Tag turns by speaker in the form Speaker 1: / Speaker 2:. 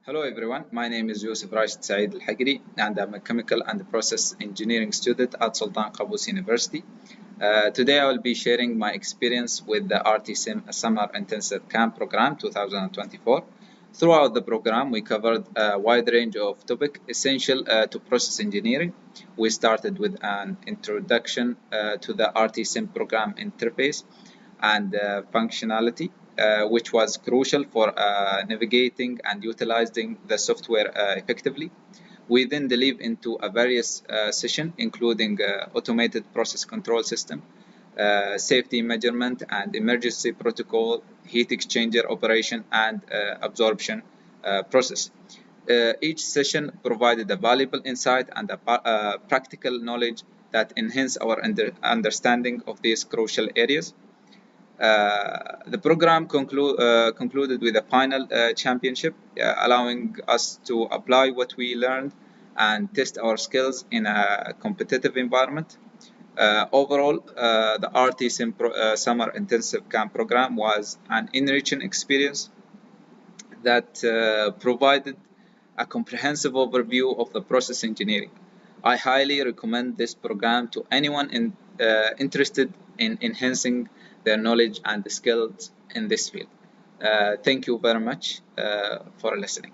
Speaker 1: Hello everyone, my name is Yusuf Rashid Saeed Al-Hagri and I'm a chemical and process engineering student at Sultan Qaboos University. Today I will be sharing my experience with the RTsim Summer Intensive Camp Program 2024. Throughout the program, we covered a wide range of topics essential to process engineering. We started with an introduction to the RTsim program interface and functionality, which was crucial for navigating and utilizing the software effectively. We then delve into a various session, including automated process control system, safety measurement and emergency protocol, heat exchanger operation, and absorption process. Each session provided a valuable insight and a practical knowledge that enhance our understanding of these crucial areas. The program concluded with a final championship, allowing us to apply what we learned and test our skills in a competitive environment. Overall, the RTsim Summer Intensive Camp program was an enriching experience that provided a comprehensive overview of the process engineering. I highly recommend this program to anyone interested in enhancing their knowledge and skills in this field. Thank you very much for listening.